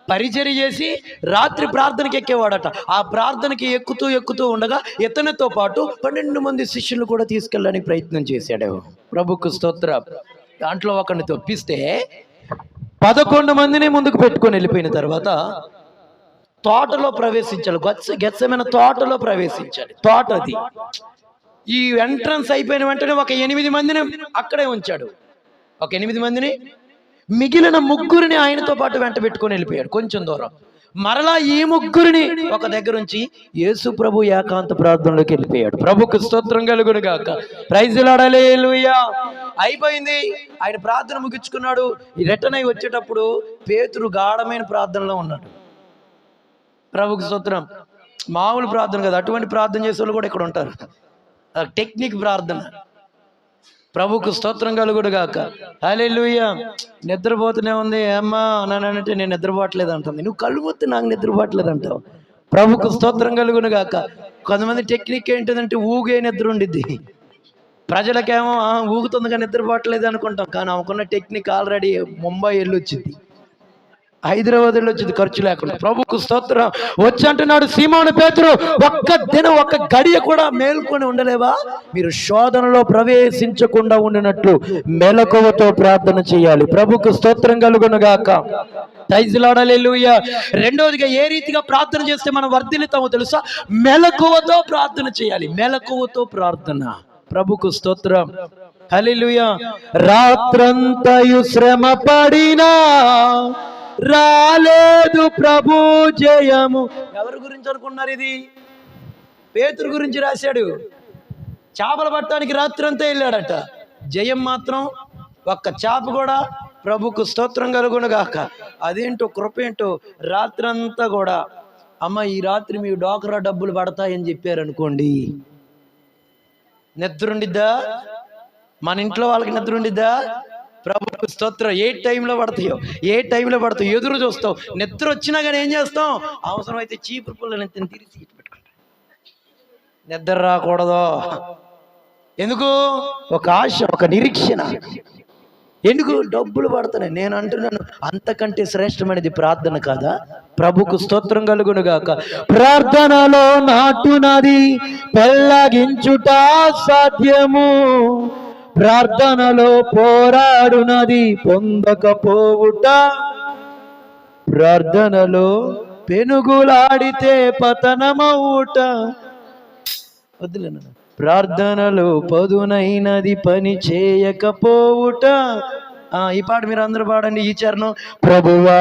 పరిచర్య చేసి రాత్రి ప్రార్థనకి ఎక్కేవాడట. ఆ ప్రార్థనకి ఎక్కుతూ ఉండగా ఇతనితో పాటు 12 మంది శిష్యులు కూడా తీసుకెళ్ళడానికి ప్రయత్నం చేశాడు. ప్రభుకు స్తోత్రం. దాంట్లో ఒకరిని తప్పిస్తే 11 మందిని ముందుకు పెట్టుకొని వెళ్ళిపోయిన తర్వాత తోటలో ప్రవేశించాలి. గెత్సేమనే తోటలో ప్రవేశించాలి. తోట అది. ఈ ఎంట్రన్స్ అయిపోయిన వెంటనే ఒక 8 మందిని అక్కడే ఉంచాడు. ఒక 8 మందిని, మిగిలిన 3 ఆయనతో పాటు వెంట పెట్టుకొని వెళ్ళిపోయాడు కొంచెం దూరం. మరలా ఈ 3 ఒక దగ్గర ఉంచి యేసు ప్రభు ఏకాంత ప్రార్థనలోకి వెళ్ళిపోయాడు. ప్రభుకు స్తోత్రం కలుగును గాక. ప్రైజ్ లార్డ్, హల్లెలూయా. అయిపోయింది. ఆయన ప్రార్థన ముగించుకున్నాడు. రిటర్న్ అయి వచ్చేటప్పుడు పేతురు గాఢమైన ప్రార్థనలో ఉన్నాడు. ప్రభుకు స్తోత్రం. మామూలు ప్రార్థన కదా, అటువంటి ప్రార్థన చేసే వాళ్ళు కూడా ఇక్కడ ఉంటారు. టెక్నిక్ ప్రార్థన. ప్రభుకు స్తోత్రం కలుగును గాక. హల్లెలూయా. నిద్రపోతూనే ఉంది. అమ్మా అన్నానంటే నేను నిద్రపోవట్లేదు అంటుంది. నువ్వు కళ్ళు మూస్తే నాకు నిద్రపోవట్లేదు అంటావు. ప్రభుకు స్తోత్రం కలుగును గాక. కొంతమంది టెక్నిక్ ఏంటిదంటే ఊగే నిద్ర ఉండిద్ది. ప్రజలకేమో ఊగుతుందిగా నిద్రపోవట్లేదు అనుకుంటాం. కానీ ఆమెకున్న టెక్నిక్ ఆల్రెడీ ముంబై వెళ్ళొచ్చింది, హైదరాబాద్ వెళ్ళొచ్చింది ఖర్చు లేకుండా. ప్రభుకు స్తోత్రం. వచ్చి అంటున్నాడు, సీమోను పేతురు, ఒక్క గడియ కూడా మేల్కొని ఉండలేవా? మీరు శోధనలో ప్రవేశించకుండా ఉండినట్లు మెలకువతో ప్రార్థన చేయాలి. ప్రభుకు స్తోత్రం కలుగును గాక. ప్రైజ్ లార్డ్, హల్లెలూయా. రెండోదిగా ఏ రీతిగా ప్రార్థన చేస్తే మనం వర్ధిల్లుతామో తెలుసా? మెలకువతో ప్రార్థన చేయాలి. మెలకువతో ప్రార్థన. ప్రభుకు స్తోత్రం. హల్లెలూయా. రాత్రంతయు శ్రమ పడినా రాలేదు ప్రభు జయము. ఎవరి గురించి అనుకున్నారు? ఇది పేతురు గురించి రాశాడు. చేపలు పట్టడానికి రాత్రంతా వెళ్ళాడట. జయం మాత్రం ఒక్క చేప కూడా. ప్రభుకు స్తోత్రం కలుగును గాక. అదేంటో కృపేంటో, రాత్రంతా కూడా అమ్మ ఈ రాత్రి మీ డోకరా డబ్బులు పడతాయని చెప్పారనుకోండి, నిద్ర ఉండిద్దా? మన ఇంట్లో వాళ్ళకి నిద్ర ఉండిద్దా? ప్రభుకు స్తోత్రం. ఏ టైంలో పడతాయో ఎదురు చూస్తావు. నిద్ర వచ్చినా కానీ ఏం చేస్తాం? అవసరమైతే చీపురు పుల్ల నెత్తిని తిరిగి పెట్టుకుంటాం. నిద్ర రాకూడదు. ఎందుకు? ఒక ఆశ, ఒక నిరీక్షణ. ఎందుకు? డబ్బులు పడుతున్నాయి. నేను అంటున్నాను, అంతకంటే శ్రేష్టమైనది ప్రార్థన కాదా? ప్రభుకు స్తోత్రం కలుగును గాక. ప్రార్థనలో నాటునది పెళ్ళగించుట సాధ్యము, ప్రార్థనలో పోరాడునది పొందకపోవుట, ప్రార్థనలో పెనుగులాడితే పతనమవుట. వద్దులేను. ప్రార్థనలో పదునైనది పని చేయకపోవుట. ఈ పాట మీరు అందరూ పాడండి. ఈ చరణం. ప్రభువా